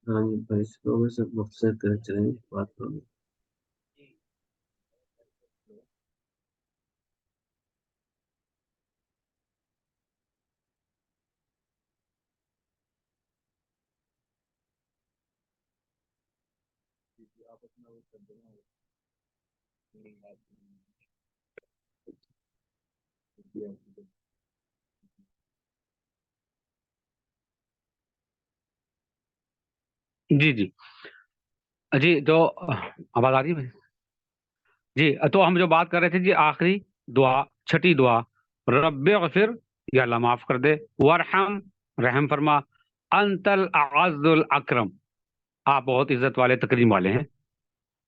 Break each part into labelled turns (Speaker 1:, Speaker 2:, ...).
Speaker 1: हाँ जी भाई, शुरू में सब मुख्तसर कर चलेंगे बात करो।
Speaker 2: जी जी। जी तो आवाज आ रही है? जी तो हम जो बात कर रहे थे जी, आखिरी दुआ, छठी दुआ, रब्बे फिर, या अल्लाह माफ कर दे, वरहम, रहम फरमा, अंतल अज़्ज़ुल अकरम, आप बहुत इज्जत वाले तकरीम वाले हैं।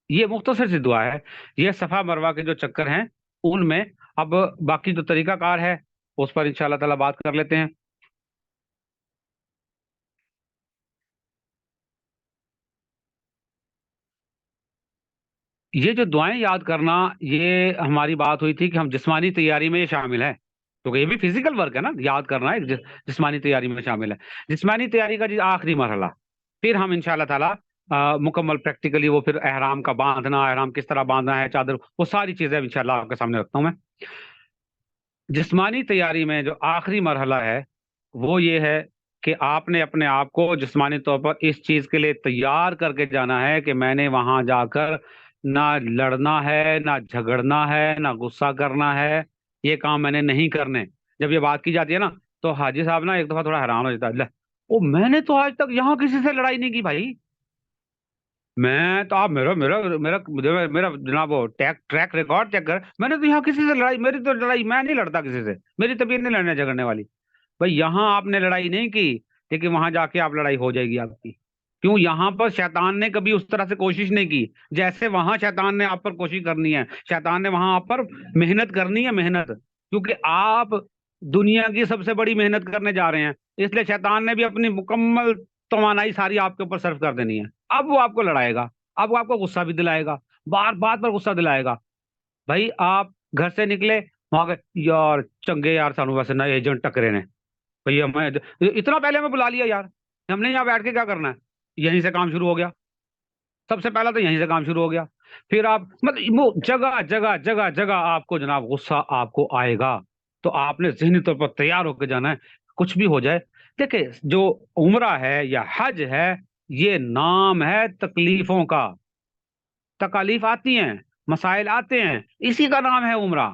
Speaker 2: ये मुख्तसर सी दुआ है। ये सफा मरवा के जो चक्कर हैं उनमें, अब बाकी जो तरीकाकार है उस पर इंशाल्लाह ताला बात कर लेते हैं। ये जो दुआएं याद करना, ये हमारी बात हुई थी कि हम जिस्मानी तैयारी में ये शामिल है, क्योंकि ये भी फिजिकल वर्क है ना, याद करना है, जिस्मानी तैयारी में शामिल है। जिस्मानी तैयारी का जी आखिरी मरहला, फिर हम इंशाल्लाह ताला मुकम्मल प्रैक्टिकली वो फिर एहराम का बांधना, एहराम किस तरह बांधना है, चादर, वो सारी चीजें इंशाल्लाह आपके सामने रखता हूँ मैं। जिस्मानी तैयारी में जो आखिरी मरहला है वो ये है कि आपने अपने आप को जिस्मानी तौर पर इस चीज के लिए तैयार करके जाना है कि मैंने वहां जाकर ना लड़ना है, ना झगड़ना है, ना गुस्सा करना है। ये काम मैंने नहीं करने। जब ये बात की जाती है ना, तो हाजी साहब ना एक दफा थोड़ा हैरान हो जाता है, "ले, ओ मैंने तो आज तक यहाँ किसी से लड़ाई नहीं की भाई। मैं तो, आप मेरा मेरा मेरा मेरा मेरा जनाब वो ट्रैक रिकॉर्ड चेक कर, मैंने तो यहाँ किसी से लड़ाई, मेरी तो लड़ाई, मैं नहीं लड़ता किसी से, मेरी तबीयत नहीं लड़ने झगड़ने वाली। भाई यहाँ आपने लड़ाई नहीं की, लेकिन वहां जाके आप लड़ाई हो जाएगी आपकी। क्यों? यहाँ पर शैतान ने कभी उस तरह से कोशिश नहीं की जैसे वहां शैतान ने आप पर कोशिश करनी है। शैतान ने वहां आप पर मेहनत करनी है, मेहनत, क्योंकि आप दुनिया की सबसे बड़ी मेहनत करने जा रहे हैं। इसलिए शैतान ने भी अपनी मुकम्मल तवानाई सारी आपके ऊपर सर्व कर देनी है। अब वो आपको लड़ाएगा, अब वो आपको गुस्सा भी दिलाएगा, बार बार पर गुस्सा दिलाएगा। भाई आप घर से निकले, वहां गए, यार चंगे यार सानू वैसे ना एजेंट टकरे ने, भैया मैं इतना पहले हमें बुला लिया यार, हमने यहाँ बैठ के क्या करना है। यहीं से काम शुरू हो गया। सबसे पहला तो यहीं से काम शुरू हो गया। फिर आप मतलब वो जगह जगह जगह जगह आपको जनाब गुस्सा आपको आएगा। तो आपने ज़हनी तौर पर तैयार होकर जाना है, कुछ भी हो जाए। देखिए, जो उम्रा है या हज है, ये नाम है तकलीफों का। तकालीफ आती हैं, मसाइल आते हैं, इसी का नाम है उम्रा,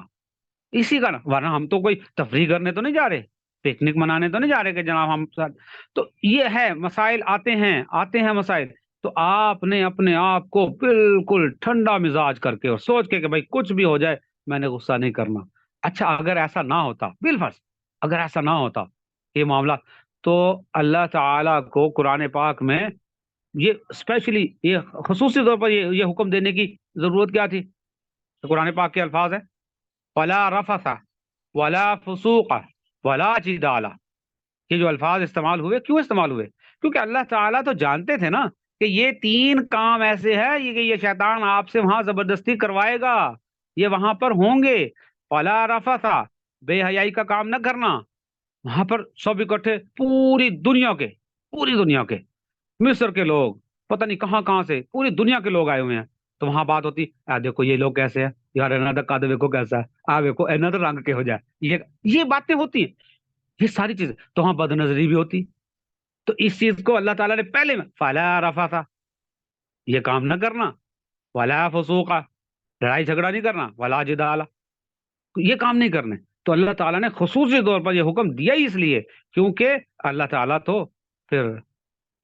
Speaker 2: इसी का नाम। वरना हम तो कोई तफरीह करने तो नहीं जा रहे, पिकनिक मनाने तो नहीं जा रहे कि जनाब हम साथ। तो ये है, मसाइल आते हैं, आते हैं मसाइल। तो आपने अपने आप को बिल्कुल ठंडा मिजाज करके और सोच के कि भाई कुछ भी हो जाए, मैंने गुस्सा नहीं करना। अच्छा, अगर ऐसा ना होता, बिलफर्ज अगर ऐसा ना होता ये मामला, तो अल्लाह ताला को कुरान पाक में ये स्पेशली, ये खसूसी तौर पर ये हुक्म देने की जरूरत क्या थी? तो कुरान पाक के अल्फाज है, वला रफसा वला फसूक वला जिदाला। ये जो अल्फाज इस्तेमाल हुए, क्यों इस्तेमाल हुए? क्योंकि अल्लाह ताला तो जानते थे ना कि ये तीन काम ऐसे हैं, ये शैतान आपसे वहां जबरदस्ती करवाएगा, ये वहां पर होंगे। वला रफसा, बेहयाई का काम न करना। वहां पर सब इकट्ठे, पूरी दुनिया के, मिस्र के लोग, पता नहीं कहाँ कहाँ से पूरी दुनिया के लोग आए हुए हैं। तो वहां बात होती, आ देखो ये लोग कैसे हैं, यार इन्हों का कद देखो कैसा है, आ देखो इन्हों तो रंग के हो जाए, ये बातें होती हैं, ये सारी चीजें। तो वहां बदनजरी भी होती। तो इस चीज को अल्लाह ताला ने पहले में, फला रफा था, ये काम ना करना, वला फसूका, लड़ाई झगड़ा नहीं करना, वला जिदाला, ये काम नहीं करने। तो अल्लाह ताला ने खुसूसी तौर पर ये हुक्म दिया ही इसलिए, क्योंकि अल्लाह ताला तो फिर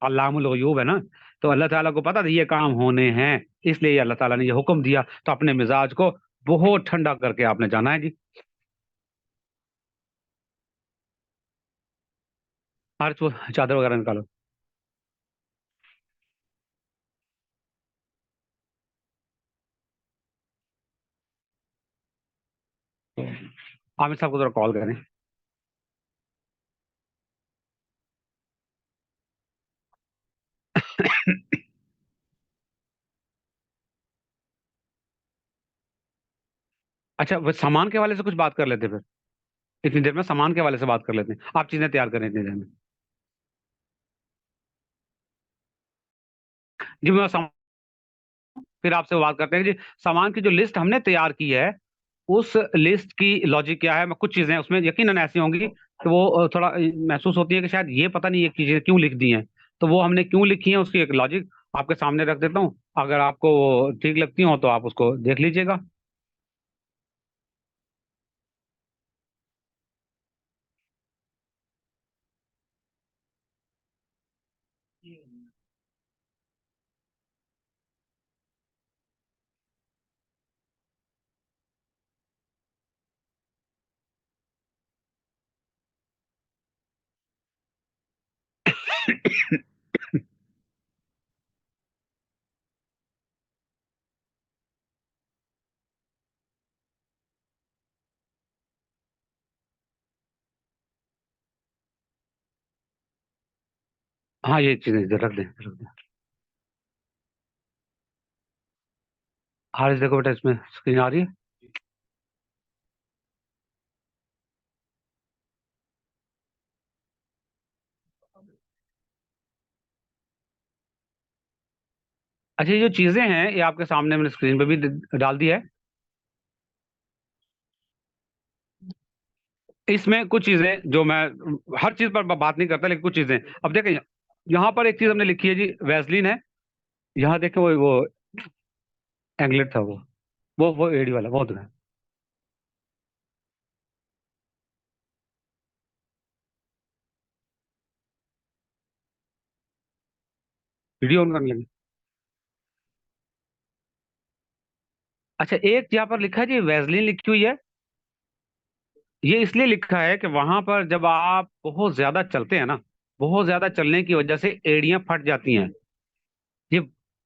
Speaker 2: अल्लामुल गयूब है ना। तो अल्लाह ताला को पता था ये काम होने हैं, इसलिए अल्लाह ताला ने ये हुक्म दिया। तो अपने मिजाज को बहुत ठंडा करके आपने जाना है जी। हर चादर वगैरह निकालो। तो आमिर साहब को जरा कॉल करें। अच्छा, वो सामान के हवाले से कुछ बात कर लेते हैं फिर। इतनी देर में सामान के हवाले से बात कर लेते हैं, आप चीजें तैयार करें इतनी देर में। जी मैं फिर आपसे बात करते हैं कि जी सामान की जो लिस्ट हमने तैयार की है, उस लिस्ट की लॉजिक क्या है। मैं कुछ चीजें उसमें यकीनन ऐसी होंगी कि वो थोड़ा महसूस होती है कि शायद ये पता नहीं ये चीजें क्यों लिख दी हैं, तो वो हमने क्यों लिखी है उसकी एक लॉजिक आपके सामने रख देता हूँ। अगर आपको वो ठीक लगती हो तो आप उसको देख लीजिएगा। हाँ ये चीजें इधर रख दें, रख दें। हारिस देखो बेटा, इसमें स्क्रीन आ रही है। अच्छा, ये जो चीजें हैं ये आपके सामने मैंने स्क्रीन पे भी डाल दी है। इसमें कुछ चीजें जो मैं हर चीज पर बात नहीं करता, लेकिन कुछ चीजें अब देखें। यहाँ पर एक चीज हमने लिखी है जी, वैसलीन है। यहाँ देखें वो एंगलेट था वो एडी वाला बहुत है। वीडियो ऑन कर लेंगे। अच्छा, एक यहाँ पर लिखा है जी वैसलीन लिखी हुई है। ये इसलिए लिखा है कि वहां पर जब आप बहुत ज्यादा चलते हैं ना, बहुत ज्यादा चलने की वजह से एड़ियां फट जाती हैं। ये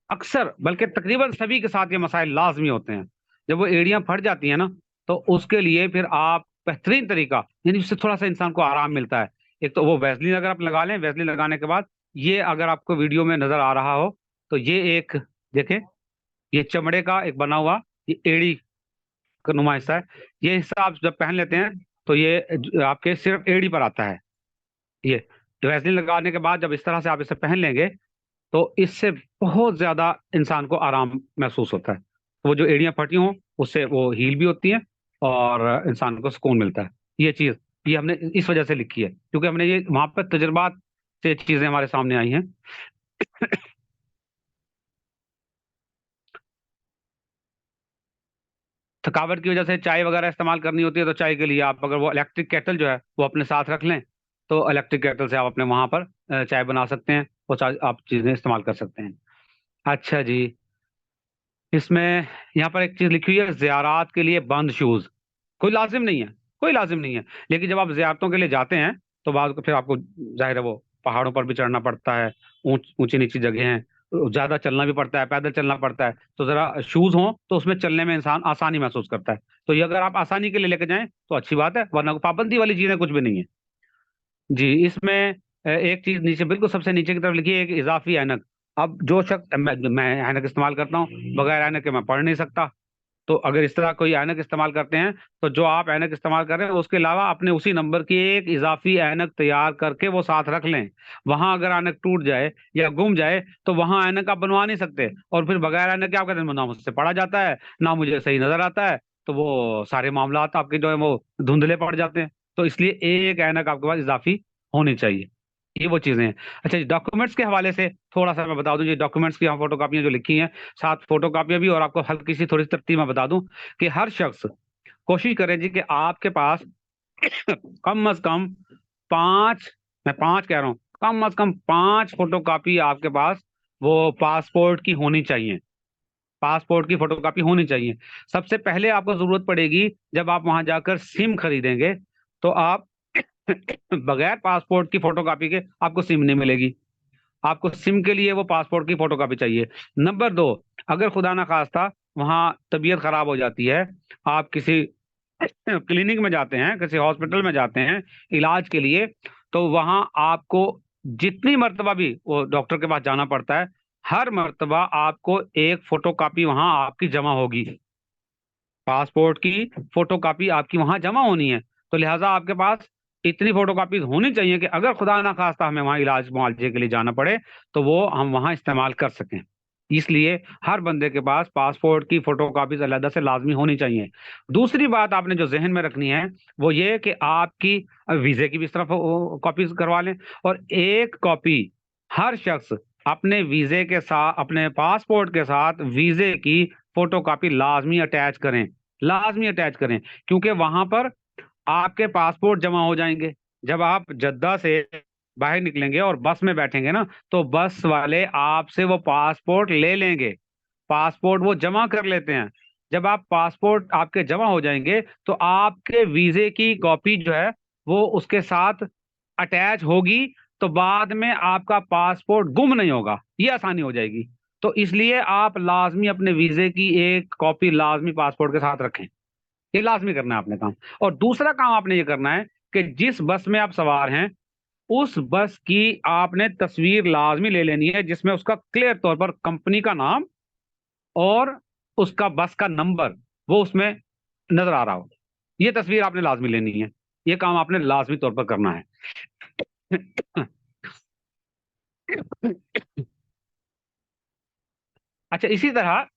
Speaker 2: अक्सर बल्कि तकरीबन सभी के साथ ये मसाइल लाजमी होते हैं। जब वो एड़ियां फट जाती हैं ना, तो उसके लिए फिर आप बेहतरीन तरीका, यानी उससे थोड़ा सा इंसान को आराम मिलता है। एक तो वो वैसलीन अगर आप लगा लें, वैसलीन लगाने के बाद ये अगर आपको वीडियो में नजर आ रहा हो तो ये एक देखें, ये चमड़े का एक बना हुआ ये एड़ी का नुमा हिस्सा है। ये हिस्सा आप जब पहन लेते हैं तो ये आपके सिर्फ एड़ी पर आता है। ये वैसलीन लगाने के बाद जब इस तरह से आप इसे पहन लेंगे तो इससे बहुत ज्यादा इंसान को आराम महसूस होता है। वो जो एड़ियां फटी हों उससे वो हील भी होती हैं और इंसान को सुकून मिलता है। ये चीज ये हमने इस वजह से लिखी है क्योंकि हमने ये वहां पर तजुर्बात से चीजें हमारे सामने आई हैं। थकावट की वजह से चाय वगैरह इस्तेमाल करनी होती है तो चाय के लिए आप अगर वो इलेक्ट्रिक केटल जो है वो अपने साथ रख लें तो इलेक्ट्रिक केटल से आप अपने वहां पर चाय बना सकते हैं। वो आप चीजें इस्तेमाल कर सकते हैं। अच्छा जी, इसमें यहाँ पर एक चीज लिखी हुई है, जियारात के लिए बंद शूज। कोई लाजिम नहीं है, कोई लाजिम नहीं है। लेकिन जब आप जियारतों के लिए जाते हैं तो बाद फिर आपको जाहिर है वो पहाड़ों पर भी चढ़ना पड़ता है, ऊंची नीची जगह हैं, ज्यादा चलना भी पड़ता है, पैदल चलना पड़ता है। तो जरा शूज हो तो उसमें चलने में इंसान आसानी महसूस करता है। तो ये अगर आप आसानी के लिए लेके जाएं तो अच्छी बात है, वरना पाबंदी वाली चीजें कुछ भी नहीं है। जी, इसमें एक चीज नीचे बिल्कुल सबसे नीचे की तरफ लिखी है, एक इजाफी ऐनक। अब जो शख्स मैं ऐनक इस्तेमाल करता हूँ, बगैर ऐनक के मैं पढ़ नहीं सकता। तो अगर इस तरह कोई ऐनक इस्तेमाल करते हैं तो जो आप ऐनक इस्तेमाल कर रहे हैं उसके अलावा अपने उसी नंबर की एक इजाफी ऐनक तैयार करके वो साथ रख लें। वहां अगर ऐनक टूट जाए या गुम जाए तो वहां ऐनक आप बनवा नहीं सकते, और फिर बगैर ऐनक के आप कहते हैं ना मुझसे पढ़ा जाता है ना मुझे सही नजर आता है, तो वो सारे मामला आपके जो है वो धुंधले पड़ जाते हैं। तो इसलिए एक ऐनक आपके पास इजाफी होनी चाहिए। ये वो चीजें हैं। अच्छा जी, डॉक्यूमेंट्स के हवाले से थोड़ा सा मैं बता दूं, जी डॉक्यूमेंट्स की यहाँ फोटो कापियां जो लिखी हैं, 7 फोटो कापियां भी, और आपको हल्की सी थोड़ी सी तरतीब मैं बता दूं कि हर शख्स कोशिश करें जी कि आपके पास कम अज कम 5, मैं 5 कह रहा हूँ, कम अज कम 5 फोटो कापी आपके पास वो पासपोर्ट की होनी चाहिए। पासपोर्ट की फोटोकॉपी होनी चाहिए। सबसे पहले आपको जरूरत पड़ेगी जब आप वहां जाकर सिम खरीदेंगे, तो आप बगैर पासपोर्ट की फोटोकॉपी के आपको सिम नहीं मिलेगी। आपको सिम के लिए वो पासपोर्ट की फोटोकॉपी चाहिए। नंबर 2, अगर खुदा ना खास्ता वहां तबीयत खराब हो जाती है, आप किसी क्लिनिक में जाते हैं, किसी हॉस्पिटल में जाते हैं इलाज के लिए, तो वहां आपको जितनी मर्तबा भी वो डॉक्टर के पास जाना पड़ता है, हर मर्तबा आपको एक फोटोकॉपी वहां आपकी जमा होगी। पासपोर्ट की फोटोकॉपी आपकी वहां जमा होनी है। तो लिहाजा आपके पास इतनी फोटोकॉपीज होनी चाहिए कि अगर खुदा ना खास्ता हमें वहां इलाज मुआवजे के लिए जाना पड़े तो वो हम वहां इस्तेमाल कर सकें। इसलिए हर बंदे के पास पासपोर्ट की फोटोकॉपीज अलग से लाजमी होनी चाहिए। दूसरी बात आपने जो जहन में रखनी है वो ये कि आपकी वीजे की भी इस तरफ कॉपीज करवा लें, और एक कॉपी हर शख्स अपने वीजे के साथ, अपने पासपोर्ट के साथ वीजे की फोटोकॉपी लाजमी अटैच करें, लाजमी अटैच करें। क्योंकि वहां पर आपके पासपोर्ट जमा हो जाएंगे। जब आप जद्दा से बाहर निकलेंगे और बस में बैठेंगे ना, तो बस वाले आपसे वो पासपोर्ट ले लेंगे, पासपोर्ट वो जमा कर लेते हैं। जब आप पासपोर्ट आपके जमा हो जाएंगे तो आपके वीजे की कॉपी जो है वो उसके साथ अटैच होगी, तो बाद में आपका पासपोर्ट गुम नहीं होगा, ये आसानी हो जाएगी। तो इसलिए आप लाजमी अपने वीजे की एक कॉपी लाजमी पासपोर्ट के साथ रखें, ये लाजमी करना है आपने काम। और दूसरा काम आपने ये करना है कि जिस बस में आप सवार हैं उस बस की आपने तस्वीर लाजमी ले लेनी है, जिसमें उसका क्लियर तौर पर कंपनी का नाम और उसका बस का नंबर वो उसमें नजर आ रहा हो। ये तस्वीर आपने लाजमी लेनी है, ये काम आपने लाजमी तौर पर करना है। अच्छा, इसी तरह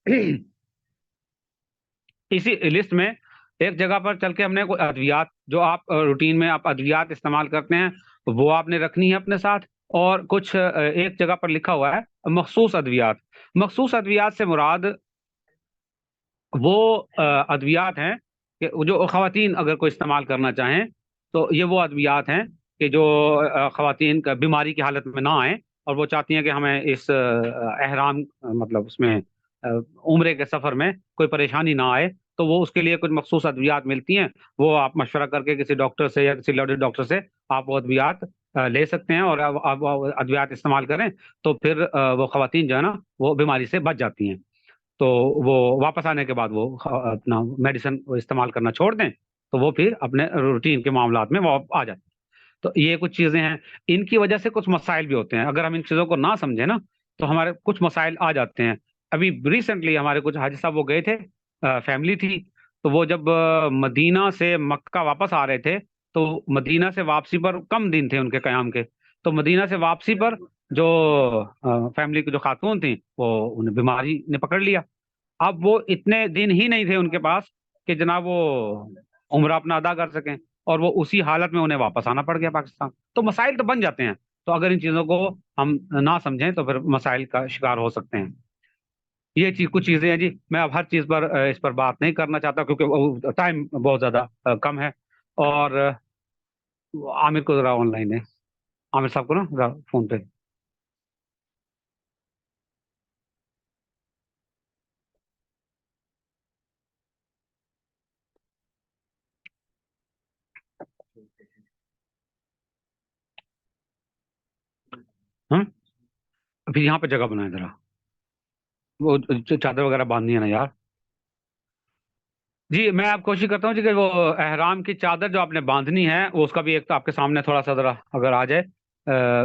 Speaker 2: इसी लिस्ट में एक जगह पर चल के हमने कोई अद्वियात, जो आप रूटीन में आप अद्वियात इस्तेमाल करते हैं, वो आपने रखनी है अपने साथ। और कुछ एक जगह पर लिखा हुआ है मखसूस अद्वियात। मखसूस अद्वियात से मुराद वो अद्वियात हैं कि जो खवातीन अगर कोई इस्तेमाल करना चाहें, तो ये वो अद्वियात हैं कि जो खवातीन का बीमारी की हालत में ना आए, और वो चाहती हैं कि हमें इस एहराम मतलब उसमें उम्रे के सफर में कोई परेशानी ना आए, तो वो उसके लिए कुछ मखसूस अद्वियात मिलती हैं। वो आप मशवरा करके किसी डॉक्टर से या किसी लेडी डॉक्टर से आप वो अद्वियात ले सकते हैं, और आप वो अद्वियात इस्तेमाल करें तो फिर वो खवातीन जो है ना वो बीमारी से बच जाती हैं। तो वो वापस आने के बाद वो अपना मेडिसिन इस्तेमाल करना छोड़ दें, तो वो फिर अपने रूटीन के मामलात में वो आ जाते हैं। तो ये कुछ चीजें हैं, इनकी वजह से कुछ मसाइल भी होते हैं। अगर हम इन चीजों को ना समझे ना तो हमारे कुछ मसाइल आ जाते हैं। अभी रिसेंटली हमारे कुछ हाजी साहब वो गए थे, फैमिली थी, तो वो जब मदीना से मक्का वापस आ रहे थे, तो मदीना से वापसी पर कम दिन थे उनके कयाम के, तो मदीना से वापसी पर जो फैमिली की जो खातून थी वो उन्हें बीमारी ने पकड़ लिया। अब वो इतने दिन ही नहीं थे उनके पास कि जनाब वो उम्र अपना अदा कर सकें, और वो उसी हालत में उन्हें वापस आना पड़ गया पाकिस्तान। तो मसाइल तो बन जाते हैं। तो अगर इन चीज़ों को हम ना समझें तो फिर मसाइल का शिकार हो सकते हैं। ये चीज कुछ चीज़ें हैं जी। मैं अब हर चीज़ पर इस पर बात नहीं करना चाहता क्योंकि टाइम बहुत ज़्यादा कम है। और आमिर को ज़रा ऑनलाइन है, आमिर साहब को ना ज़रा फोन पे। हम फिर यहाँ पे जगह बनाए जरा, वो चादर वगैरह बांधनी है ना यार। जी मैं आप कोशिश करता हूँ जी कि वो एहराम की चादर जो आपने बांधनी है वो उसका भी एक तो आपके सामने थोड़ा सा जरा अगर आ जाए।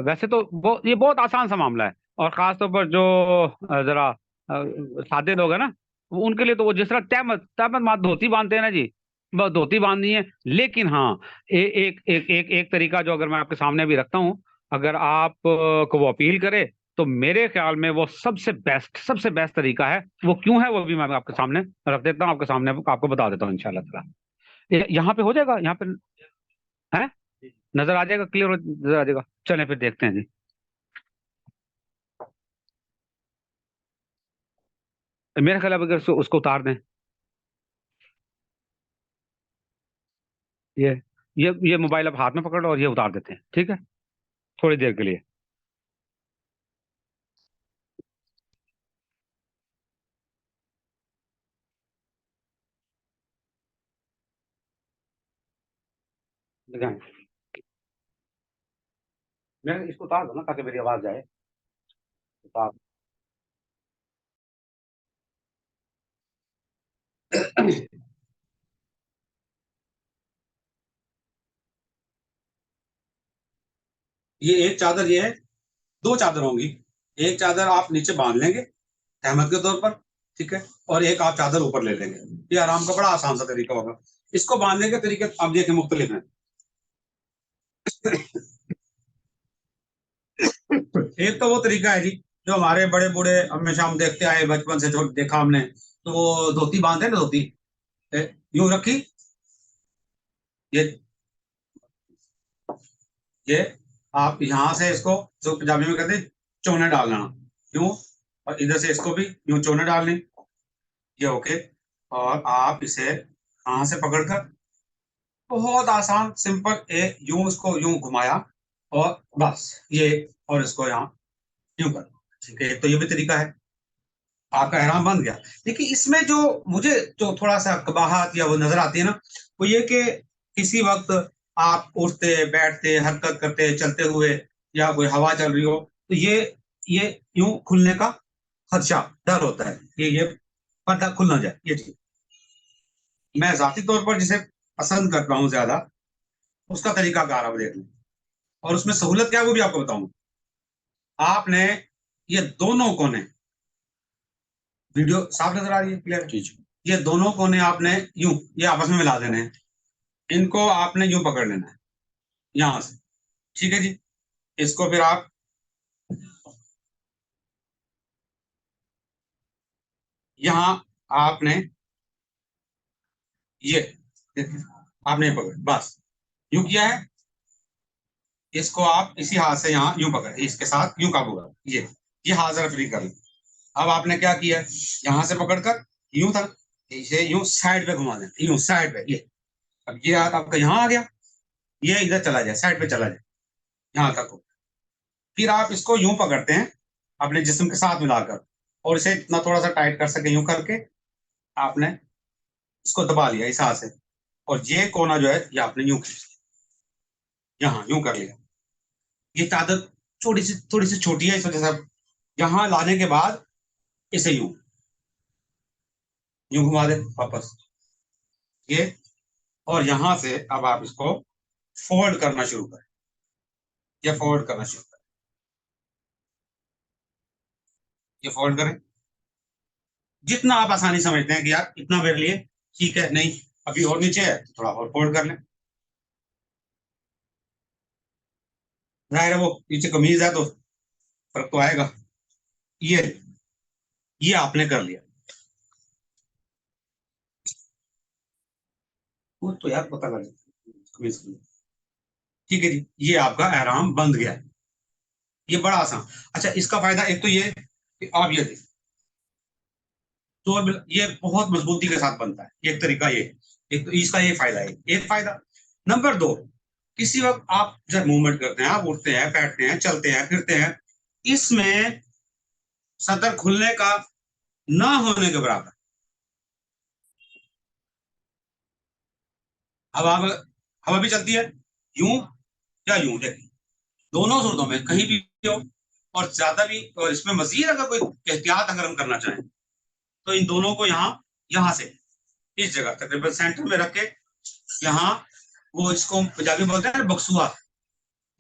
Speaker 2: वैसे तो वो ये बहुत आसान सा मामला है, और खास तौर पर जो जरा सादे लोग हैं ना, उनके लिए तो वो जिस तरह तहमत तहमत मात धोती बांधते हैं ना जी, बस धोती बांधनी है। लेकिन हाँ, एक तरीका जो अगर मैं आपके सामने भी रखता हूँ, अगर आप को वो अपील करे, तो मेरे ख्याल में वो सबसे बेस्ट तरीका है। वो क्यों है वो भी मैं आपके सामने रख देता हूँ, आपके सामने आपको बता देता हूँ इंशाल्लाह ताला। यहाँ पे हो जाएगा, यहाँ पे है, नजर आ जाएगा, क्लियर नजर आ जाएगा। चलें फिर देखते हैं जी। मेरे ख्याल है अगर उसको उतार दें, ये ये मोबाइल आप हाथ में पकड़ लो और ये उतार देते हैं, ठीक है, थोड़ी देर के लिए। दिखाएं, मैं इसको उतार दो ना ताकि मेरी आवाज जाए। उतार। ये एक चादर ये है, दो चादर होंगी। एक चादर आप नीचे बांध लेंगे तहमत के तौर पर, ठीक है, और एक आप चादर ऊपर ले लेंगे। ये आराम का बड़ा आसान सा तरीका होगा। इसको बांधने के तरीके आप देखें मुख्तलिफ हैं। एक तो वो तरीका है जी
Speaker 3: जो हमारे बड़े बूढ़े हमेशा हम देखते आए बचपन से, जो देखा हमने, तो वो धोती बांधते हैं ना, धोती यूं रखी, ये ये आप यहां से इसको, जो पंजाबी में कहते हैं चोने डालना, यूं, और इधर से इसको भी यूं चोने डालने, ये ओके। और आप इसे यहां से पकड़कर बहुत आसान सिंपल, यूं इसको यूं घुमाया और बस ये, और इसको यहाँ यूं कर, ठीक है। तो ये भी तरीका है, आपका एहराम बन गया। देखिए इसमें जो मुझे जो थोड़ा सा कबाहत या वो नजर आती है ना, वो ये कि किसी वक्त आप उठते बैठते हरकत करते चलते हुए, या कोई हवा चल रही हो, तो ये यूं खुलने का खदशा, डर होता है कि ये पर्दा खुल ना जाए, ये चीज। मैं जाती तौर पर जिसे पसंद करता हूँ ज्यादा, उसका तरीकाकार आप देख लें, और उसमें सहूलत क्या है वो भी आपको बताऊंगा। आपने ये दोनों कोने, वीडियो साफ नजर आ रही है, क्लियर? ये दोनों कोने आपने यूं, ये आपस में मिला देने हैं, इनको आपने यूं पकड़ लेना है यहां से, ठीक है जी। इसको फिर आप यहां, आपने ये देखिए, आपने पकड़, बस यूं किया है, इसको आप इसी हाथ से यहाँ यूं पकड़, इसके साथ यूं काबू कर, ये हाथ जरा फ्री कर लें। अब आपने क्या किया, यहां से पकड़कर यूं था, इसे यूं साइड पे घुमा दें, यूं साइड पे, ये अब ये हाथ आपका यहाँ आ गया, ये इधर चला जाए, साइड पे चला जाए, यहाँ तक हो। फिर आप इसको यूं पकड़ते हैं अपने जिस्म के साथ मिलाकर, और इसे इतना थोड़ा सा टाइट कर सके यूं करके, आपने इसको दबा लिया इस हाथ से, और ये कोना जो है ये आपने यूं खींच लिया, यहाँ यूं कर लिया। ये चादर थोड़ी सी छोटी है, इस वजह से यहाँ लाने के बाद इसे यूं यूं घुमा दे वापस, ये, और यहां से अब आप इसको फोल्ड करना शुरू करें, ये फोल्ड करना शुरू करें, ये फोल्ड करें जितना आप आसानी समझते हैं कि यार इतना मेरे लिए ठीक है, नहीं अभी और नीचे है तो थोड़ा और फोल्ड कर लें। जाहिर है वो नीचे कमीज है तो फर्क तो आएगा। ये ये आपने कर लिया, वो तो यार पता लग कमीज की। ठीक है जी, ये आपका एहराम बंध गया है, ये बड़ा आसान। अच्छा, इसका फायदा एक तो ये कि आप ये देखिए, तो ये बहुत मजबूती के साथ बनता है, एक तरीका ये, एक तो इसका ये फायदा है, एक फायदा। नंबर दो, किसी वक्त आप जब मूवमेंट करते हैं, आप उठते हैं बैठते हैं चलते हैं फिरते हैं, इसमें सतर खुलने का ना होने के बराबर। अब आप, हवा भी चलती है यूं या यूं, देखिए दोनों सूरतों में कहीं भी हो, और ज्यादा भी, और इसमें मजीद अगर कोई एहतियात अगर हम करना चाहें, तो इन दोनों को यहाँ से इस जगह तकरीबन सेंटर में रख के, यहाँ वो इसको पंजाबी में बोलते हैं बक्सुआ,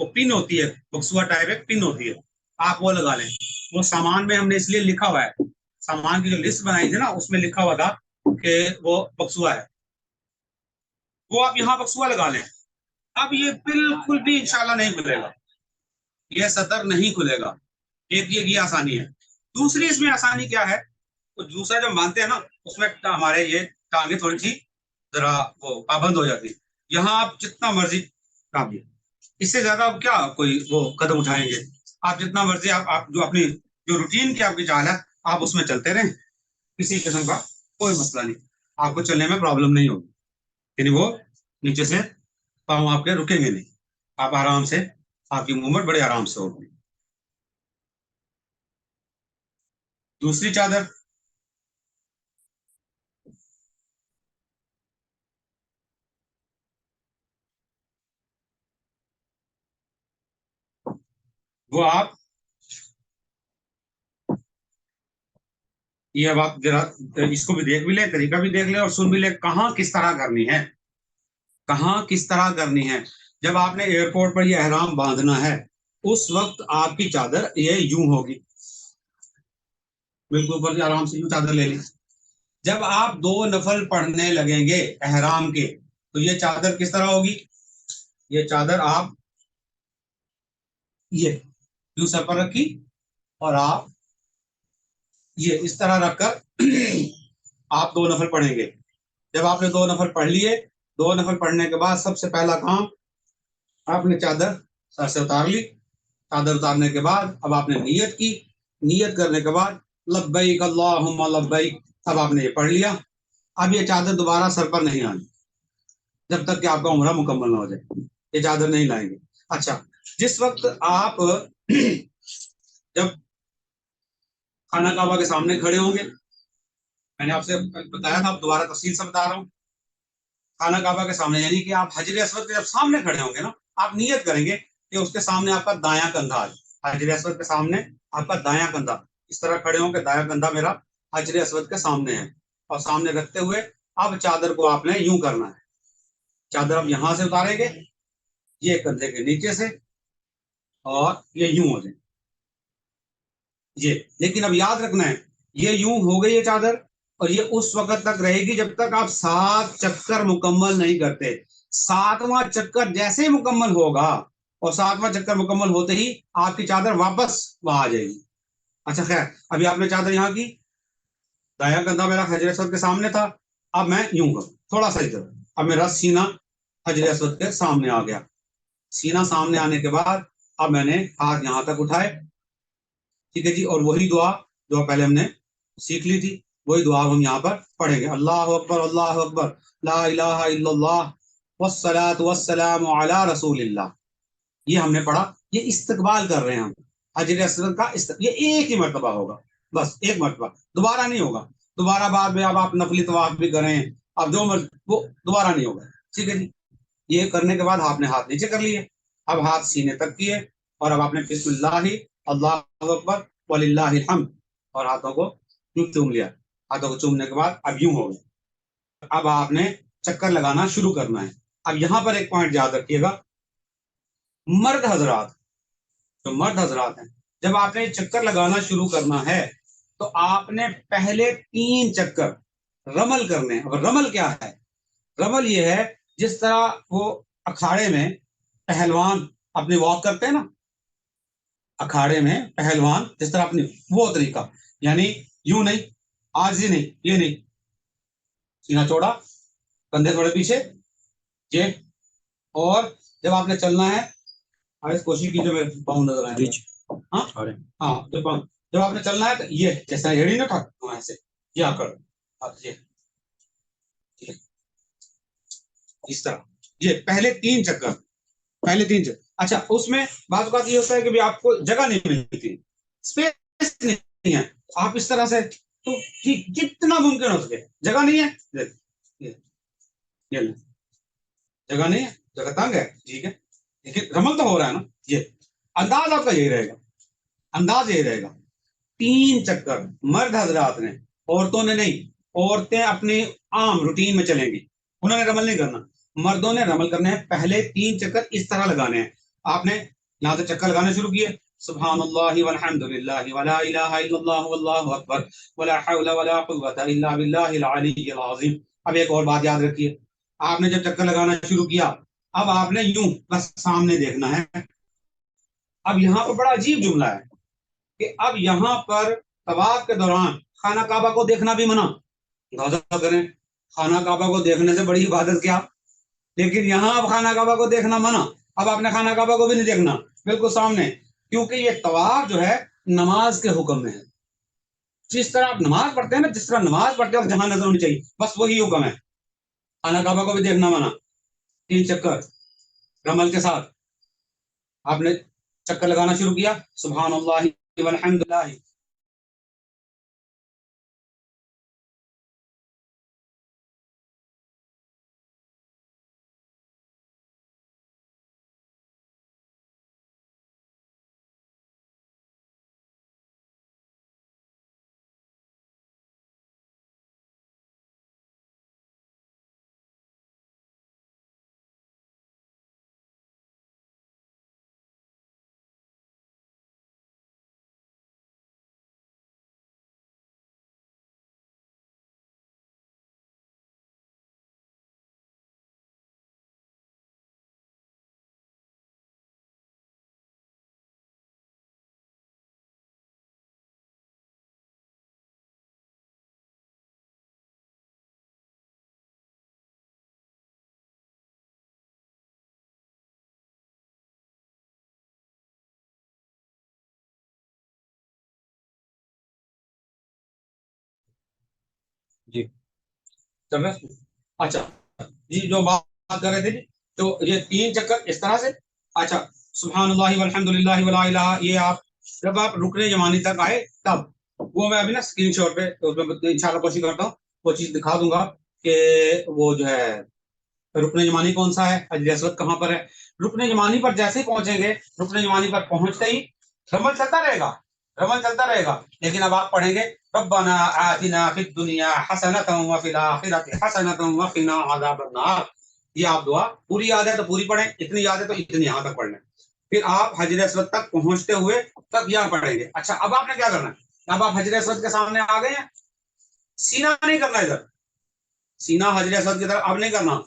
Speaker 3: वो पिन होती है, बक्सुआ टाइप एक पिन होती है, आप वो लगा लें। वो सामान में हमने इसलिए लिखा हुआ है, सामान की जो लिस्ट बनाई थी ना उसमें लिखा हुआ था कि वो बक्सुआ है, वो आप यहाँ बक्सुआ लगा लें। अब ये बिल्कुल भी इंशाल्लाह नहीं खुलेगा, ये सतर नहीं खुलेगा। एक ये आसानी है। दूसरी इसमें आसानी क्या है, तो दूसरा जब मानते हैं ना, उसमें हमारे ये टांगे थोड़ी सी जरा वो पाबंद हो जाती है, यहाँ आप जितना मर्जी काबिए, इससे ज्यादा आप क्या कोई वो कदम उठाएंगे, आप जितना मर्जी आप जो अपनी जो रूटीन की आपकी चाल है आप उसमें चलते रहें, किसी किस्म का कोई मसला नहीं, आपको चलने में प्रॉब्लम नहीं होगी, यानी वो नीचे से पाँव आपके रुकेंगे नहीं, आप आराम से, आपकी मूवमेंट बड़े आराम से होगी। दूसरी चादर, वो आप, ये अब आप जरा इसको भी देख भी ले, तरीका भी देख ले और सुन भी ले, कहाँ किस तरह करनी है, कहाँ किस तरह करनी है। जब आपने एयरपोर्ट पर ये एहराम बांधना है, उस वक्त आपकी चादर ये यूं होगी, बिल्कुल ऊपर से आराम से यूं चादर ले ली। जब आप दो नफल पढ़ने लगेंगे एहराम के, तो ये चादर किस तरह होगी, ये चादर आप ये यूं सर पर रखी, और आप ये इस तरह रखकर आप 2 नफल पढ़ेंगे। जब आपने 2 नफल पढ़ लिए, 2 नफल पढ़ने के बाद सबसे पहला काम, आपने चादर सर से उतार ली। चादर उतारने के बाद अब आपने नियत की। नियत करने के बाद लब्बैक अल्लाहुम्मा लब्बैक, अब आपने ये पढ़ लिया। अब ये चादर दोबारा सर पर नहीं आनी जब तक कि आपका उम्रा मुकम्मल ना हो जाए, ये चादर नहीं लाएंगे। अच्छा, जिस वक्त आप जब खाना काबा के सामने खड़े होंगे, मैंने आपसे बताया था, अब दोबारा तफसील से बता रहा हूँ। खाना काबा के सामने यानी कि आप हजर असवद के जब सामने खड़े होंगे ना, आप नियत करेंगे कि उसके सामने आपका दायां कंधा है। हजर असवद के सामने आपका दायां कंधा, इस तरह खड़े होंगे, दायां कंधा मेरा हजर असवद के सामने है, और सामने रखते हुए अब चादर को आपने यूं करना है। चादर अब यहां से उतारेंगे, ये कंधे के नीचे से, और ये यूं हो जाए ये। लेकिन अब याद रखना है, ये यूं हो गई है चादर, और ये उस वक्त तक रहेगी जब तक आप 7 चक्कर मुकम्मल नहीं करते। 7वां चक्कर जैसे ही मुकम्मल होगा, और 7वां चक्कर मुकम्मल होते ही आपकी चादर वापस वहां आ जाएगी। अच्छा खैर, अभी आपने चादर यहाँ की, दाया कंधा मेरा हजर असवद के सामने था, अब मैं यूं करूं थोड़ा सा इधर, अब मेरा सीना हजर असवद के सामने आ गया। सीना सामने आने के बाद अब मैंने हाथ यहां तक उठाए, ठीक है जी, और वही दुआ जो पहले हमने सीख ली थी, वही दुआ हम यहाँ पर पढ़ेंगे। अल्लाह अकबर, अल्लाह अकबर, ला इलाहा इल्लल्लाह, वस्सलातु वस्सलामु अला रसूलिल्लाह। ये हमने पढ़ा, ये इस्तकबाल कर रहे हैं हम हजर असवद का। ये एक ही मरतबा होगा, बस एक मरतबा, दोबारा नहीं होगा। दोबारा बाद में अब आप नफली तवाफ भी करें, अब जो वो दोबारा नहीं होगा, ठीक है जी। ये करने के बाद आपने हाथ नीचे कर लिए, अब हाथ सीने तक किए, और अब आपने बिस्मिल्लाह अल्लाहु अकबर वलिल्लाहिल हम्द, और हाथों को यूं चूम लिया। हाथों को चूमने के बाद अब यूं हो गए। अब आपने चक्कर लगाना शुरू करना है। अब यहां पर एक पॉइंट याद रखिएगा, मर्द हजरात, जो मर्द हजरात हैं, जब आपने चक्कर लगाना शुरू करना है तो आपने पहले 3 चक्कर रमल करने हैं। अब रमल क्या है? रमल ये है, जिस तरह वो अखाड़े में पहलवान अपनी वॉक करते हैं ना, अखाड़े में पहलवान जिस तरह अपनी, वो तरीका, यानी यूं नहीं, आज ही नहीं, ये नहीं, सीना चौड़ा, कंधे थोड़े पीछे, ये। और जब आपने चलना है, आज कोशिश कीजिए मेरे पाँव नजर आए। हाँ हाँ, जब आपने चलना है तो ये जैसा एड़ी ना था ऐसे, ये आकर ये इस तरह, ये पहले 3 चक्कर, पहले 3 चक्कर। अच्छा, उसमें बात ये होता है कि भी आपको जगह नहीं मिलती, स्पेस नहीं है, आप इस तरह से, तो ठीक जितना मुमकिन हो सके, जगह नहीं है, ये जगह नहीं है, जगह तंग है, ठीक है, लेकिन रमल तो हो रहा है ना। ये अंदाज आपका यही रहेगा, अंदाज यही रहेगा। 3 चक्कर मर्द हजरात ने, औरतों ने नहीं। औरतें अपने आम रूटीन में चलेंगी, उन्होंने रमल नहीं करना। मर्दों ने रमल करने हैं, पहले 3 चक्कर इस तरह लगाने हैं। आपने यहां से चक्कर लगाने शुरू किए, सुब्हानल्लाहि वल्हम्दुलिल्लाहि वला इलाहा इल्लल्लाहु वल्लाहु अकबर वला हौला वला कुव्वता इल्ला बिल्लाहिल अलिय्यिल अज़ीम। अब एक और बात याद रखिए, आपने जब चक्कर लगाना शुरू किया, अब आपने यूं बस सामने देखना है। अब यहाँ पर बड़ा अजीब जुमला है कि अब यहाँ पर तवाफ के दौरान खाना काबा को देखना भी मना। अंदाजा करें, खाना काबा को देखने से बड़ी इबादत क्या, लेकिन यहाँ अब खाना काबा को देखना मना। अब आपने खाना काबा को भी नहीं देखना, बिल्कुल सामने, क्योंकि ये तवाफ जो है नमाज के हुक्म में है। जिस तरह आप नमाज पढ़ते हैं ना, जिस तरह नमाज पढ़ते हैं जहां नजर होनी चाहिए, बस वही हुक्म है। खाना काबा को भी देखना मना। 3 चक्कर रमल के साथ आपने चक्कर लगाना शुरू किया, सुभान अल्लाह वल्हम्दुलिल्लाह, जी चल रहा है? अच्छा जी, जो बात कर रहे थे जी, तो ये 3 चक्कर इस तरह से। अच्छा, सुब्हानअल्लाहि वल्हम्दुलिल्लाहि वला इलाहा, ये आप जब आप रुकने जमानी तक आए तब, वो मैं अभी ना स्क्रीनशॉट पे तो उसमें इंशाल्लाह कोशिश करता हूँ वो चीज दिखा दूंगा कि वो जो है रुकने जमानी कौन सा है, हजर असवद कहाँ पर है। रुकने जमानी पर जैसे ही पहुंचेंगे, रुकने जमानी पर पहुंचते ही रमल चलता रहेगा, रमल चलता रहेगा। लेकिन अब आप पढ़ेंगे रब्बना आतिना फिद दुनिया हसनतम व फिल आखिरति हसनतम व किना अज़ाबन्नार। ये आप दुआ पूरी याद है तो पूरी पढ़ें, इतनी याद है तो इतनी यहां तक पढ़ लें। फिर आप हजर असवद तक पहुंचते हुए तब यहाँ पढ़ेंगे। अच्छा, अब आपने क्या करना है, अब आप हजर असवद के सामने आ गए हैं, सीना नहीं करना इधर, सीना हजर असवद की तरफ अब नहीं करना।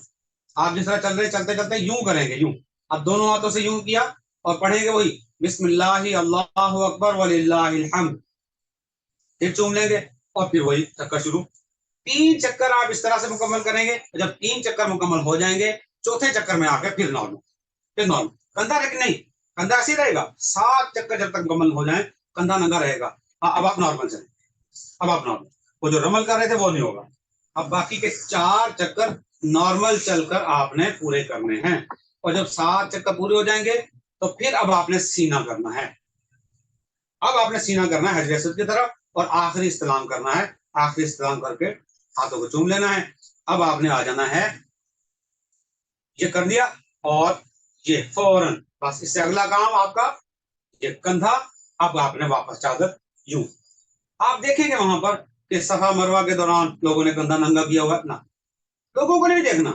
Speaker 3: आप जिस तरह चल रहे चलते चलते यूं करेंगे, यूं। अब दोनों हाथों से यूं किया और पढ़ेंगे वही बिस्मिल्लाहि अल्लाहु अकबर वलिल्लाहिल हम्द। फिर चूम लेंगे और फिर वही चक्कर शुरू। 3 चक्कर आप इस तरह से मुकम्मल करेंगे। जब 3 चक्कर मुकम्मल हो जाएंगे, चौथे चक्कर में आकर फिर नॉर्मल, फिर नॉर्मल कंधा, लेकिन नहीं, कंधा ऐसे ही रहेगा। 7 चक्कर जब तक मुकम्मल हो जाए कंधा नंगा रहेगा। हाँ, अब आप नॉर्मल चलें, अब आप नॉर्मल, वो जो रमल कर रहे थे वो नहीं होगा। अब बाकी के 4 चक्कर नॉर्मल चलकर आपने पूरे करने हैं। और जब 7 चक्कर पूरे हो जाएंगे तो फिर अब आपने सीना करना है। अब आपने सीना करना है हजर असवद की तरफ और आखिरी इस्तेलाम करना है। आखिरी इस्तेलाम करके हाथों को चूम लेना है। अब आपने आ जाना है, ये कर दिया और ये फौरन, बस इससे अगला काम आपका ये कंधा। अब आपने वापस चादर यूं। आप देखेंगे वहां पर कि सफा मरवा के दौरान लोगों ने कंधा नंगा किया हुआ ना, लोगों को नहीं देखना,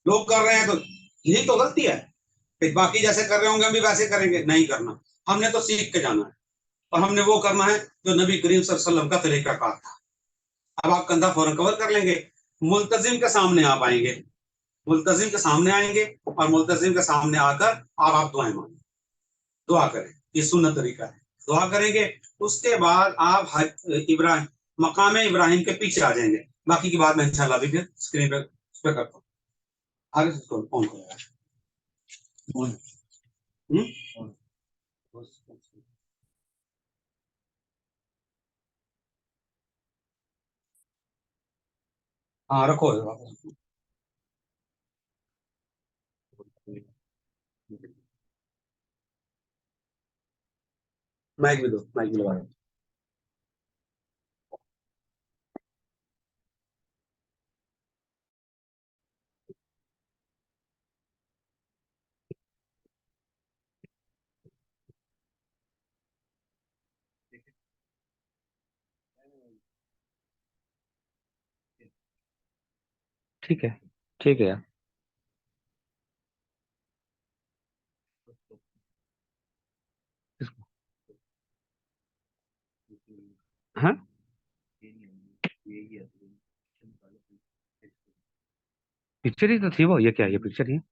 Speaker 3: लोग कर रहे हैं तो यही तो गलती है। फिर बाकी जैसे कर रहे होंगे हम भी वैसे करेंगे, नहीं करना। हमने तो सीख के जाना है और हमने वो करना है जो नबी करीम सल्लल्लाहु अलैहि वसल्लम का तरीकाकार था। अब आप कंधा फौरन कवर कर लेंगे, मुल्तजिम के सामने आप आएंगे, मुल्तजिम के सामने आएंगे और मुल्तजिम के सामने आकर आप दुआएं मांगे, दुआ करें। ये सुन्नत तरीका है, दुआ करेंगे। उसके बाद आप इब्राहिम, मकाम इब्राहिम के पीछे आ जाएंगे। बाकी की बात मैं इंशाल्लाह भी फिर स्क्रीन पे उस पे करता हूँ। आगे से ऑन करो। हाँ रखो, माइक भी दो, माइक भी लगा दो।
Speaker 2: ठीक है, ठीक है यार। इसको- हाँ, पिक्चर ही तो थी वो, ये क्या, ये पिक्चर ही है।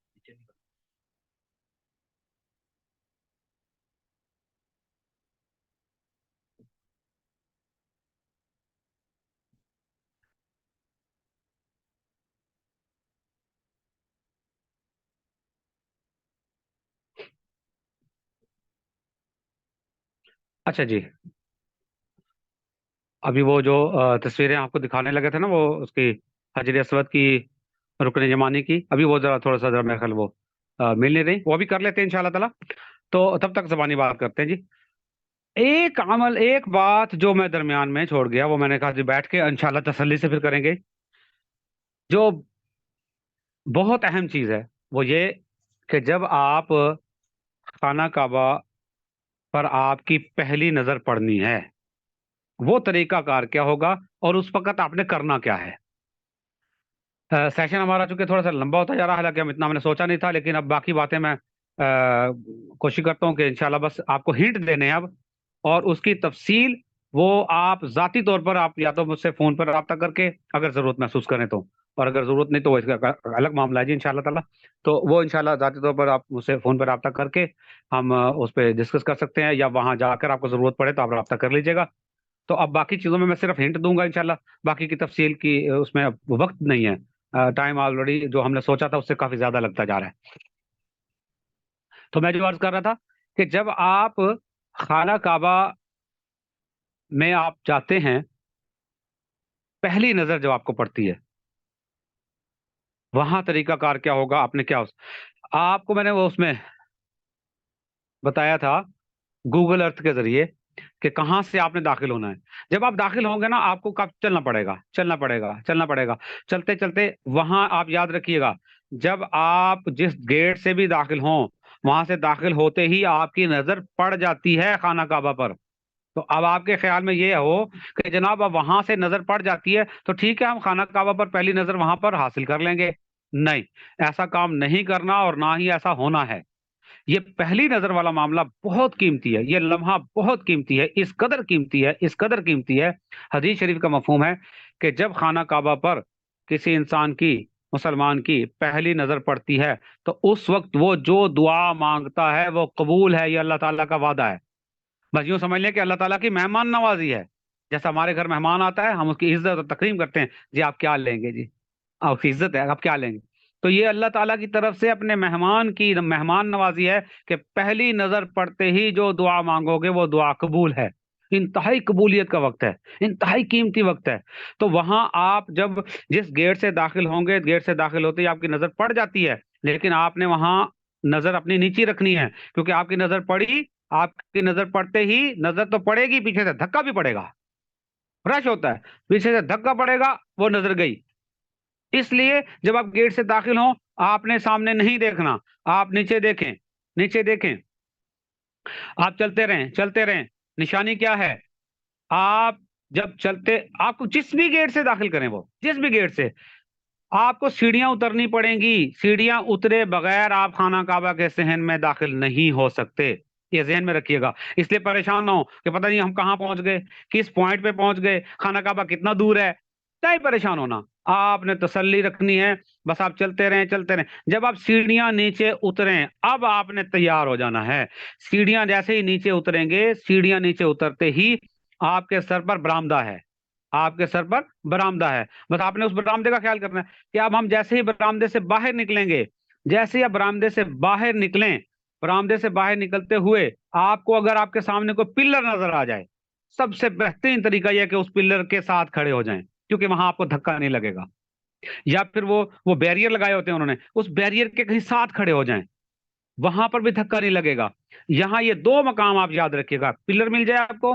Speaker 2: अच्छा जी, अभी वो जो तस्वीरें आपको दिखाने लगे थे ना, वो उसकी हजर असवद की, रुकने जमाने की, अभी वो जरा थोड़ा सा जरा मेरे ख्याल वो मिल नहीं रही, वो भी कर लेते हैं इंशाल्लाह ताला। तो तब तक ज़बानी बात करते हैं जी। एक अमल, एक बात जो मैं दरमियान में छोड़ गया, वो मैंने कहा जी बैठ के इंशाल्लाह तसल्ली से फिर करेंगे। जो बहुत अहम चीज़ है वो ये कि जब आप खाना काबा पर आपकी पहली नज़र पड़नी है, वो तरीकाकार क्या होगा और उस वक्त आपने करना क्या है। सेशन हमारा चूंकि थोड़ा सा लंबा होता जा रहा है, हालांकि हम इतना हमने सोचा नहीं था, लेकिन अब बाकी बातें मैं कोशिश करता हूँ कि इंशाल्लाह बस आपको हिंट देने हैं अब, और उसकी तफसील वो आप जाती तौर पर आप या तो मुझसे फ़ोन पर रब्ता करके अगर ज़रूरत महसूस करें तो, और अगर ज़रूरत नहीं तो वो इसका अलग मामला है जी इंशाल्लाह ताला। तो वो इंशाल्लाह जाती तौर पर आप मुझसे फ़ोन पर रब्ता करके हम उस पर डिस्कस कर सकते हैं, या वहाँ जाकर आपको ज़रूरत पड़े तो आप रब्ता कर लीजिएगा। तो अब बाकी चीज़ों में मैं सिर्फ हिंट दूंगा इंशाल्लाह, बाकी की तफसील की उसमें अब वक्त नहीं है। टाइम ऑलरेडी जो हमने सोचा था उससे काफ़ी ज़्यादा लगता जा रहा है। तो मैं जो अर्ज कर रहा था कि जब आप खाना काबा में आप जाते हैं पहली नजर जब आपको पड़ती है, वहां तरीकाकार क्या होगा, आपने क्या आपको मैंने वो उसमें बताया था गूगल अर्थ के जरिए कि कहां से आपने दाखिल होना है। जब आप दाखिल होंगे ना, आपको कब चलना पड़ेगा, चलना पड़ेगा, चलना पड़ेगा। चलते चलते वहां आप याद रखिएगा, जब आप जिस गेट से भी दाखिल हों, वहां से दाखिल होते ही आपकी नजर पड़ जाती है खाना काबा पर। तो अब आपके ख्याल में ये हो कि जनाब अब वहां से नजर पड़ जाती है तो ठीक है, हम खाना काबा पर पहली नजर वहां पर हासिल कर लेंगे। नहीं, ऐसा काम नहीं करना और ना ही ऐसा होना है। ये पहली नजर वाला मामला बहुत कीमती है, ये लम्हा बहुत कीमती है, इस कदर कीमती है, इस कदर कीमती है। हदीस शरीफ का मफहूम है कि जब खाना काबा पर किसी इंसान की, मुसलमान की पहली नजर पड़ती है, तो उस वक्त वो जो दुआ मांगता है वो कबूल है। ये अल्लाह ताला का वादा है। बस यूं समझ लें कि अल्लाह ताला की मेहमान नवाजी है। जैसा हमारे घर मेहमान आता है, हम उसकी इज्जत और तकरीम करते हैं, जी आप क्या लेंगे, जी आपकी इज्जत है, आप क्या लेंगे। तो ये अल्लाह ताला की तरफ से अपने मेहमान की मेहमान नवाजी है कि पहली नजर पड़ते ही जो दुआ मांगोगे वो दुआ कबूल है। इंतहाई कबूलियत का वक्त है, इंतहाई कीमती वक्त है। तो वहां आप जब जिस गेट से दाखिल होंगे, गेट से दाखिल होते ही आपकी नजर पड़ जाती है, लेकिन आपने वहां नजर अपनी नीची रखनी है, क्योंकि आपकी नजर पड़ी, आपकी नजर पड़ते ही नजर तो पड़ेगी, पीछे से धक्का भी पड़ेगा। रश होता है, पीछे से धक्का पड़ेगा, वो नजर गई। इसलिए जब आप गेट से दाखिल हो, आपने सामने नहीं देखना, आप नीचे देखें, नीचे देखें। आप चलते रहें, चलते रहें। निशानी क्या है, आप जब चलते, आपको जिस भी गेट से दाखिल करें, वो जिस भी गेट से, आपको सीढ़ियां उतरनी पड़ेंगी। सीढ़ियां उतरे बगैर आप खाना काबा के सहन में दाखिल नहीं हो सकते। ये जहन में रखिएगा। इसलिए परेशान ना हो कि पता नहीं हम कहां पहुंच गए, किस पॉइंट पे पहुंच गए, खाना काबा कितना दूर है। चाहे परेशान होना, आपने तसल्ली रखनी है। बस आप चलते रहें, चलते रहें। जब आप सीढ़ियां नीचे उतरें, अब आपने तैयार हो जाना है। सीढ़ियां जैसे ही नीचे उतरेंगे, सीढ़ियां नीचे उतरते ही आपके सर पर बरामदा है, आपके सर पर बरामदा है। बस आपने उस बरामदे का ख्याल करना है कि अब हम जैसे ही बरामदे से बाहर निकलेंगे, जैसे ही आप बरामदे से बाहर निकलें, बरामदे से बाहर निकलते हुए आपको अगर आपके सामने कोई पिलर नजर आ जाए, सबसे बेहतरीन तरीका यह है कि उस पिलर के साथ खड़े हो जाएं, क्योंकि वहां आपको धक्का नहीं लगेगा। या फिर वो बैरियर लगाए होते हैं उन्होंने, उस बैरियर के कहीं साथ खड़े हो जाएं, वहां पर भी धक्का नहीं लगेगा। यहां ये दो मकाम आप याद रखिएगा, पिलर मिल जाए आपको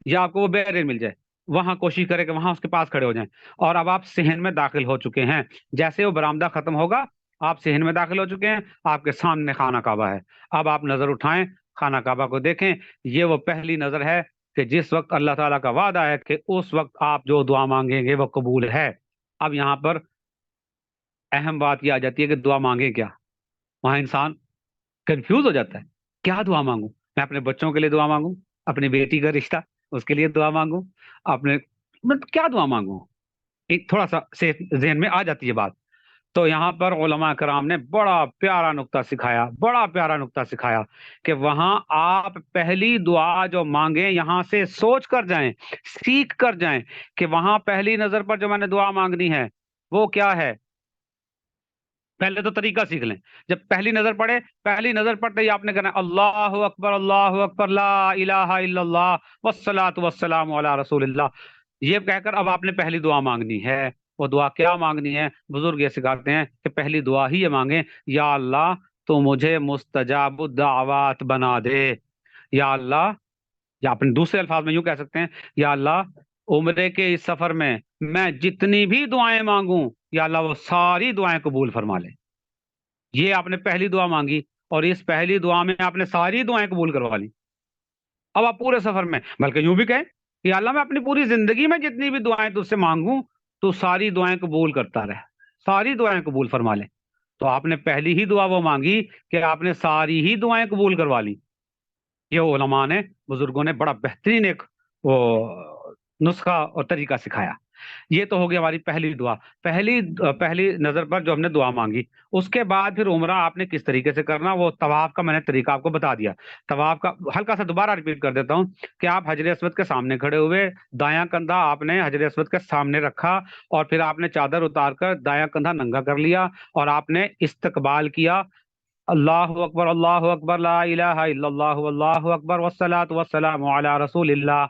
Speaker 2: या आपको वो बैरियर मिल जाए, वहां कोशिश करें कि वहां उसके पास खड़े हो जाएं। और अब आप सहन में दाखिल हो चुके हैं। जैसे वो बरामदा खत्म होगा, आप सहन में दाखिल हो चुके हैं, आपके सामने खाना काबा है। अब आप नजर उठाएं, खाना काबा को देखें। ये वो पहली नजर है कि जिस वक्त अल्लाह ताला का वादा है कि उस वक्त आप जो दुआ मांगेंगे वो कबूल है। अब यहां पर अहम बात यह आ जाती है कि दुआ मांगे क्या। वहां इंसान कंफ्यूज हो जाता है, क्या दुआ मांगू। मैं अपने बच्चों के लिए दुआ मांगू, अपनी बेटी का रिश्ता, उसके लिए दुआ मांगू, अपने, मतलब क्या दुआ मांगू। एक थोड़ा सा से जहन में आ जाती है बात। तो यहाँ पर उलमा कराम ने बड़ा प्यारा नुक्ता सिखाया, बड़ा प्यारा नुक्ता सिखाया कि वहां आप पहली दुआ जो मांगे, यहां से सोच कर जाएं, सीख कर जाएं कि वहां पहली नजर पर जो मैंने दुआ मांगनी है वो क्या है। पहले तो तरीका सीख लें। जब पहली नजर पड़े, पहली नजर पड़ते ही आपने कहना अल्लाह अकबर, अल्लाह अकबर, ला इलाहा इल्लल्लाह, वस्सलातु वस्सलामु अला रसूलिल्लाह। ये कहकर अब आपने पहली दुआ मांगनी है। वो दुआ क्या मांगनी है, बुजुर्ग ये सिखाते हैं कि पहली दुआ ही ये मांगे, या अल्लाह तो मुझे मुस्तजाब दावत बना दे। या अल्लाह, या अपने दूसरे अल्फाज में यूं कह सकते हैं, या अल्लाह उम्रे के इस सफर में मैं जितनी भी दुआएं मांगूं, या अल्लाह वो सारी दुआएं कबूल फरमा ले। ये आपने पहली दुआ मांगी, और इस पहली दुआ में आपने सारी दुआएं कबूल करवा ली। अब आप पूरे सफर में, बल्कि यूं भी कहें कि अल्लाह मैं अपनी पूरी जिंदगी में जितनी भी दुआएं तुझसे मांगूं, तो सारी दुआएं कबूल करता रहे, सारी दुआएं कबूल फरमा ले। तो आपने पहली ही दुआ वो मांगी कि आपने सारी ही दुआएं कबूल करवा ली। ये उलमा ने, बुजुर्गों ने बड़ा बेहतरीन एक वो नुस्खा और तरीका सिखाया। ये तो हो गई हमारी पहली दुआ, पहली नजर पर जो हमने दुआ मांगी। उसके बाद फिर उम्रा आपने किस तरीके से करना, वो तवाफ का मैंने तरीका आपको बता दिया। तवाफ का हल्का सा दोबारा रिपीट कर देता हूँ कि आप हजर अस्वद के सामने खड़े हुए, दायां कंधा आपने हजर अस्वद के सामने रखा, और फिर आपने चादर उतार कर दायां कंधा नंगा कर लिया, और आपने इस्तकबाल किया, अल्लाह अकबर, अल्लाह अकबर, ला इलाहा इल्लल्लाह, अल्लाह अकबर, वस्सलातु वस्सलामु अला रसूलिल्लाह।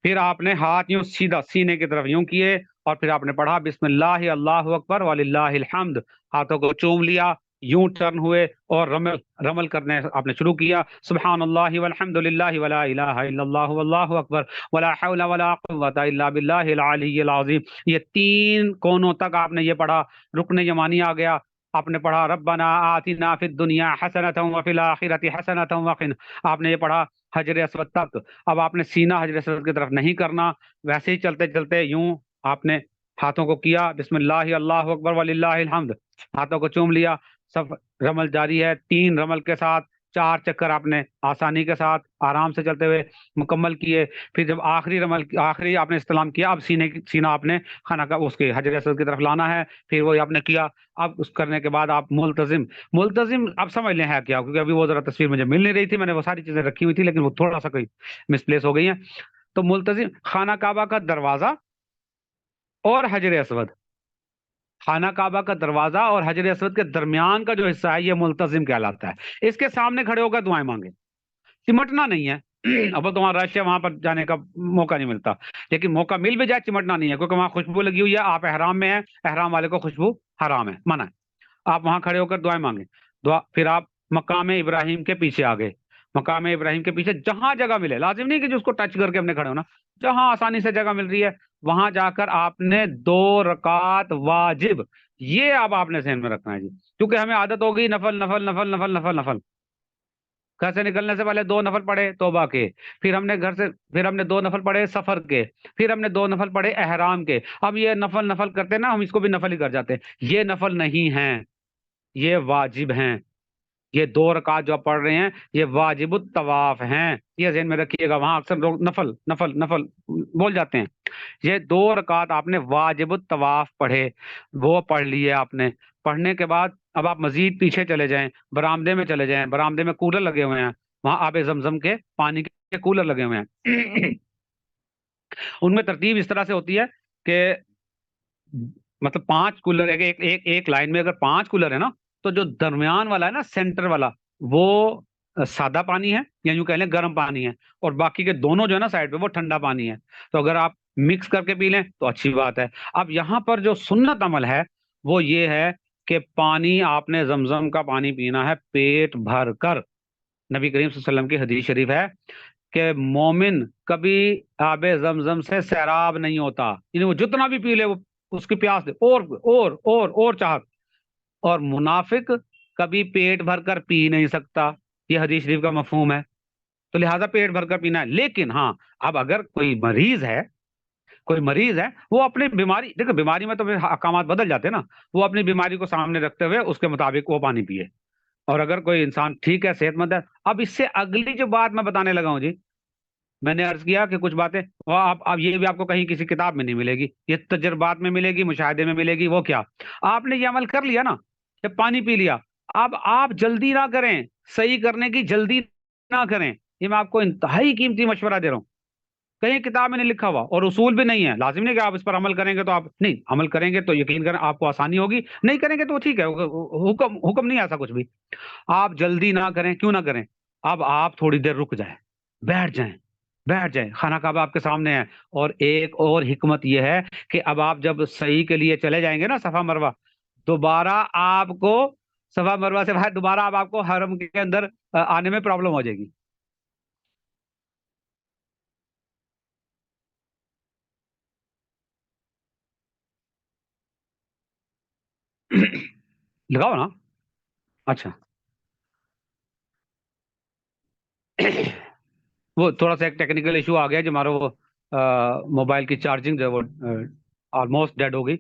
Speaker 2: फिर आपने हाथ यूं सीधा सीने की तरफ यूं किए और फिर आपने पढ़ा बिस्मिल्लाह अल्लाहु अकबर वलिल्लाहिल हम्द। हाथों को चूम लिया, यूं टर्न हुए और रमल रमल करने आपने शुरू किया। सुब्हानल्लाहि वल्हम्दुलिल्लाहि वला इलाहा इल्लल्लाहु वल्लाहु अकबर वला हौला वला कुव्वता इल्ला बिल्लाहिल अलिय्यिल अज़ीम। ये 3 कोनों तक आपने ये पढ़ा। रुकने यमानी आ गया, आपने पढ़ा रब्बना आतिना फिद दुनिया हसनतम व फिल आखिरति हसनतम व क़िना। आपने ये पढ़ा हजर अस्वद तक। अब आपने सीना हजर अस्वद की तरफ नहीं करना, वैसे ही चलते चलते यूं आपने हाथों को किया बिस्मिल्लाह अल्लाहु अकबर वलिल्लाहिल हम्द। हाथों को चूम लिया, सब रमल जारी है। 3 रमल के साथ 4 चक्कर आपने आसानी के साथ आराम से चलते हुए मुकम्मल किए। फिर जब आखिरी आपने इस्तेमाल किया, अब सीना आपने खाना का उसके हजर अस्वद की तरफ लाना है। फिर वो आपने किया। अब उस करने के बाद आप मुल्तजिम मुल्तजिम आप समझ लें है क्या, क्योंकि अभी वो जरा तस्वीर मुझे मिल नहीं रही थी, मैंने वो सारी चीजें रखी हुई थी लेकिन वो थोड़ा सा कोई मिसप्लेस हो गई है। तो मुल्तजिम खाना काबा का दरवाजा और हजर अस्वद, खाना काबा का दरवाजा और हजर अस्वद के दरमियान का जो हिस्सा है ये मुल्तजिम कहलाता है। इसके सामने खड़े होकर दुआएं मांगे, चिमटना नहीं है। अब तो वहां रश है, वहां पर जाने का मौका नहीं मिलता, लेकिन मौका मिल भी जाए चिमटना नहीं है, क्योंकि वहां खुशबू लगी हुई है। आप एहराम में हैं, एहराम वाले को खुशबू हराम है, मना है। आप वहां खड़े होकर दुआएं मांगे। दुआ फिर आप मकाम इब्राहिम के पीछे आ गए। मकाम इब्राहिम के पीछे जहां जगह मिले, लाजिम नहीं कि जिसको टच करके हमने खड़े होना, जहां आसानी से जगह मिल रही है वहां जाकर आपने 2 रकात वाजिब, ये अब आपने ज़हन में रखना है जी, क्योंकि हमें आदत हो गई नफल नफल नफल नफल नफल नफल। घर से निकलने से पहले 2 नफल पढ़े तौबा के, फिर हमने 2 नफल पढ़े सफर के, फिर हमने 2 नफल पढ़े एहराम के। अब ये नफल नफल करते ना, हम इसको भी नफल ही कर जाते हैं। ये नफल नहीं है, ये वाजिब हैं। ये 2 रकात जो आप पढ़ रहे हैं ये वाजिबुत तवाफ हैं, ये ज़हन में रखिएगा। वहां अक्सर लोग नफल नफल नफल बोल जाते हैं। ये 2 रकात आपने वाजिबुत तवाफ पढ़े, वो पढ़ लिए आपने। पढ़ने के बाद अब आप मजीद पीछे चले जाएं, बरामदे में चले जाएं। बरामदे में कूलर लगे हुए हैं, वहां आबे जमजम के पानी के कूलर लगे हुए हैं। उनमें तरतीब इस तरह से होती है कि मतलब 5 कूलर एक लाइन में अगर 5 कूलर है ना, तो जो दरमियान वाला है ना, सेंटर वाला, वो सादा पानी है या यूं कह लें गर्म पानी है, और बाकी के दोनों जो है ना साइड पे वो ठंडा पानी है। तो अगर आप मिक्स करके पी लें तो अच्छी बात है। अब यहाँ पर जो सुन्नत अमल है वो ये है कि पानी आपने जमजम का पानी पीना है पेट भर कर। नबी करीम सल्लल्लाहु अलैहि वसल्लम की हदीस शरीफ है कि मोमिन कभी आबे जमजम से सैराब नहीं होता, यानी वो जितना भी पी ले वो उसकी प्यास दे और चाहत। और मुनाफिक कभी पेट भरकर पी नहीं सकता, ये हदीस शरीफ का मफहूम है। तो लिहाजा पेट भरकर पीना है। लेकिन हाँ, अब अगर कोई मरीज है वो अपनी बीमारी, देखो बीमारी में तो फिर अहकामात बदल जाते हैं ना, वो अपनी बीमारी को सामने रखते हुए उसके मुताबिक वो पानी पिए। और अगर कोई इंसान ठीक है, सेहतमंद है। अब इससे अगली जो बात मैं बताने लगा हूं जी, मैंने अर्ज किया कि कुछ बातें वो आप ये भी आपको कहीं किसी किताब में नहीं मिलेगी, ये तजर्बात में मिलेगी, मुशाहिदे में मिलेगी। वो क्या, आपने ये अमल कर लिया ना, जब पानी पी लिया, अब आप जल्दी ना करें, सही करने की जल्दी ना करें। ये मैं आपको इंतहाई कीमती मशवरा दे रहा हूं, कहीं किताब में नहीं लिखा हुआ, और उसूल भी नहीं है। लाजिम नहीं कि आप इस पर अमल करेंगे तो आप नहीं, अमल करेंगे तो यकीन करें आपको आसानी होगी, नहीं करेंगे तो ठीक है, हुक्म हुक्म नहीं ऐसा कुछ भी। आप जल्दी ना करें, क्यों ना करें, अब आप थोड़ी देर रुक जाएं, बैठ जाएं, बैठ जाएं। खाना काबा आपके सामने है। और एक और हिकमत यह है कि अब आप जब सही के लिए चले जाएंगे ना सफा मरवा, दोबारा आपको सफा मरवा से बाहर दोबारा अब आपको हरम के अंदर आने में प्रॉब्लम हो जाएगी। लगाओ ना। अच्छा। वो थोड़ा सा एक टेक्निकल इशू आ गया, जो हमारा वो मोबाइल की चार्जिंग जो है वो ऑलमोस्ट डेड हो गई।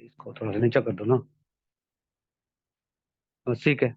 Speaker 2: इसको थोड़ा सा नीचा कर दो ना, बस ठीक है।